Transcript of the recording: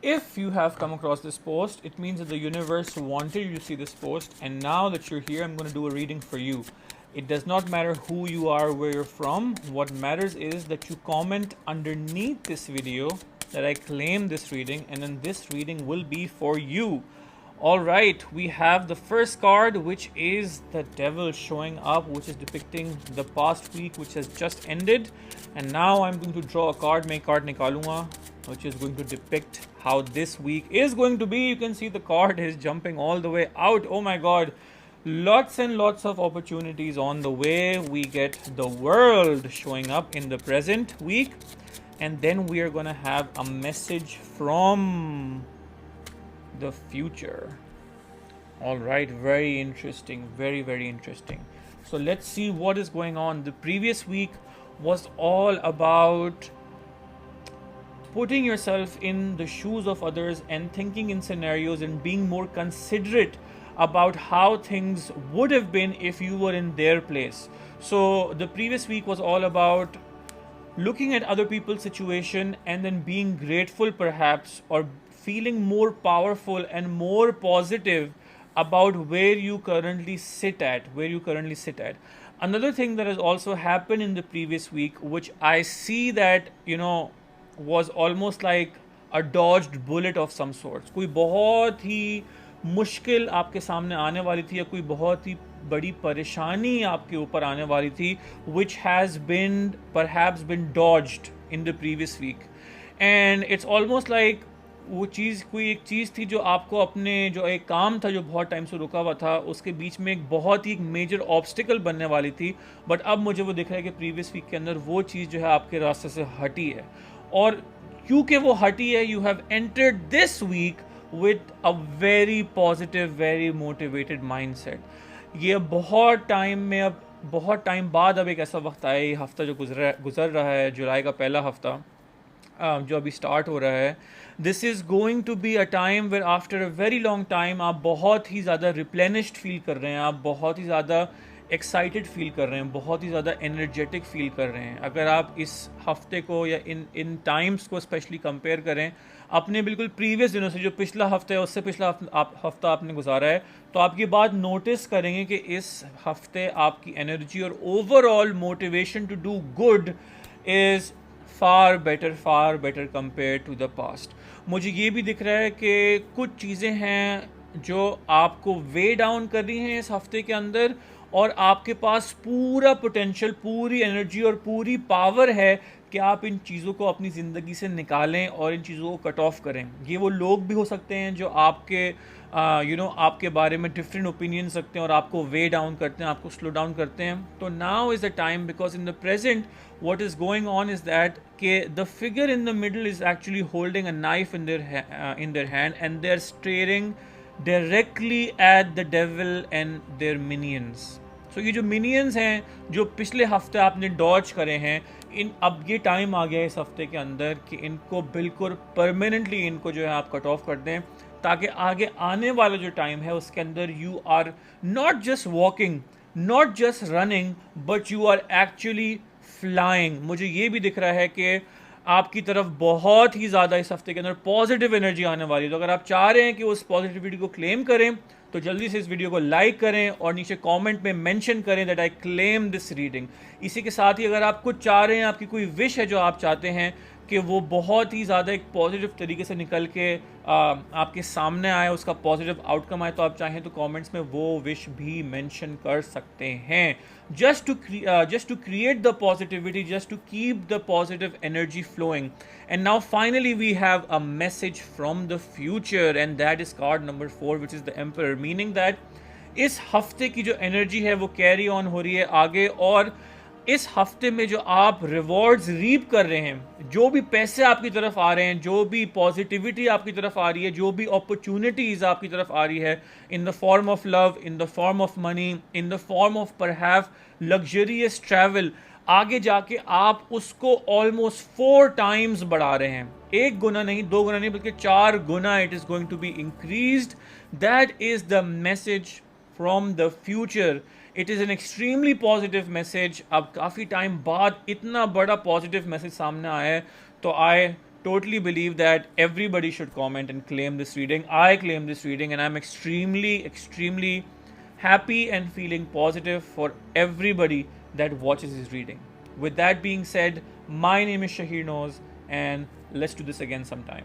If you have come across this post, it means that the universe wanted you to see this post, and now that you're here, I'm going to do a reading for you. It does not matter who you are, where you're from. What matters is that you comment underneath this video that I claim this reading, and then this reading will be for you. All right, we have the first card, which is the devil showing up, which is depicting the past week, which has just ended. And now I'm going to draw a card, मैं card निकालूंगा, which is going to depict how this week is going to be. You can see the card is jumping all the way out. Oh my god, lots and lots of opportunities on the way. We get the world showing up in the present week, and then we are going to have a message from the future. All right, very interesting, very interesting. So let's see what is going on. The previous week was all about putting yourself in the shoes of others and thinking in scenarios and being more considerate about how things would have been if you were in their place. So the previous week was all about looking at other people's situation and then being grateful, perhaps, or feeling more powerful and more positive about where you currently sit at. Another thing that has also happened in the previous week, which I see that, was almost like a dodged bullet of some sorts. कोई बहुत ही मुश्किल आपके सामने आने वाली थी, या कोई बहुत ही बड़ी परेशानी आपके ऊपर आने वाली थी, which has been perhaps been dodged in the previous week. And it's almost like वो चीज़, कोई एक चीज़ थी जो आपको अपने, जो एक काम था जो बहुत टाइम से रुका हुआ था, उसके बीच में एक बहुत ही मेजर ऑब्स्टिकल बनने वाली थी, बट अब मुझे वो दिख रहा है कि प्रीवियस वीक के अंदर वो चीज़ जो है आपके रास्ते से हटी है, और क्योंकि वो हटी है, you have entered this week with a very positive, very motivated mindset. ये बहुत टाइम बाद अब एक ऐसा वक्त आया, ये हफ्ता जो गुजर रहा है, जुलाई का पहला हफ्ता जो अभी स्टार्ट हो रहा है, this is going to be a time where after a very long time आप बहुत ही ज़्यादा रिप्लेनिश्ड फील कर रहे हैं, आप बहुत ही ज़्यादा एक्साइटेड फील कर रहे हैं, बहुत ही ज़्यादा एनर्जेटिक फील कर रहे हैं। अगर आप इस हफ्ते को या इन टाइम्स को स्पेशली कंपेयर करें अपने बिल्कुल प्रीवियस दिनों से, जो पिछला हफ्ता है उससे पिछला हफ्ता आपने गुजारा है, तो आप ये बात नोटिस करेंगे कि इस हफ्ते आपकी एनर्जी और overall motivation to do good is far better compare to the past. मुझे ये भी दिख रहा है कि कुछ चीज़ें हैं जो आपको वे डाउन कर रही हैं इस हफ्ते के अंदर, और आपके पास पूरा पोटेंशियल, पूरी एनर्जी और पूरी पावर है कि आप इन चीज़ों को अपनी ज़िंदगी से निकालें और इन चीज़ों को कट ऑफ करें। ये वो लोग भी हो सकते हैं जो आपके आपके बारे में डिफरेंट ओपिनियंस रखते हैं और आपको वे डाउन करते हैं, आपको स्लो डाउन करते हैं। तो now is the time, because in the present what is going on is that the figure in the middle is actually holding a knife in their hand, and they're staring directly at the devil and their minions. So ये जो minions हैं जो पिछले हफ्ते आपने Dodge करे हैं, अब ये टाइम आ गया है इस हफ्ते के अंदर कि इनको बिल्कुल परमानेंटली इनको जो है आप कट ऑफ कर दें, ताकि आगे आने वाला जो टाइम है उसके अंदर you are not just walking, not just running, but you are actually flying. मुझे ये भी दिख रहा है कि आपकी तरफ बहुत ही ज़्यादा इस हफ्ते के अंदर पॉजिटिव एनर्जी आने वाली है। तो अगर आप चाह रहे हैं कि उस पॉजिटिविटी को क्लेम करें, तो जल्दी से इस वीडियो को लाइक करें और नीचे कमेंट में मेंशन करें that I claim this reading. इसी के साथ ही अगर आप कुछ चाह रहे हैं, आपकी कोई विश है जो आप चाहते हैं कि वो बहुत ही ज़्यादा एक पॉजिटिव तरीके से निकल के आपके सामने आए, उसका पॉजिटिव आउटकम आए, तो आप चाहें तो कमेंट्स में वो विश भी मेंशन कर सकते हैं। just to create the positivity, just to keep the positive energy flowing. And now finally we have a message from the future, and that is card number 4, which is the Emperor, meaning that इस हफ्ते की जो energy है वो carry on हो रही है आगे, और इस हफ्ते में जो आप रिवॉर्ड्स रीप कर रहे हैं, जो भी पैसे आपकी तरफ आ रहे हैं, जो भी पॉजिटिविटी आपकी तरफ आ रही है, जो भी अपॉर्चुनिटीज़ आपकी तरफ आ रही है, in the form of love, in the form of money, in the form of perhaps luxurious travel, आगे जाके आप उसको ऑलमोस्ट 4 टाइम्स बढ़ा रहे हैं। 1 गुना नहीं, 2 गुना नहीं, बल्कि 4 गुना it is going to be increased. That is the message from the future. It is an extremely positive message. अब काफ़ी टाइम बाद इतना बड़ा पॉजिटिव मैसेज सामने आया है, तो आई totally believe that everybody should comment and claim this reading. I claim this reading, and I'm extremely happy and feeling positive for everybody that watches this reading. With that being said, my name is Shahir Noz, and let's do this again sometime.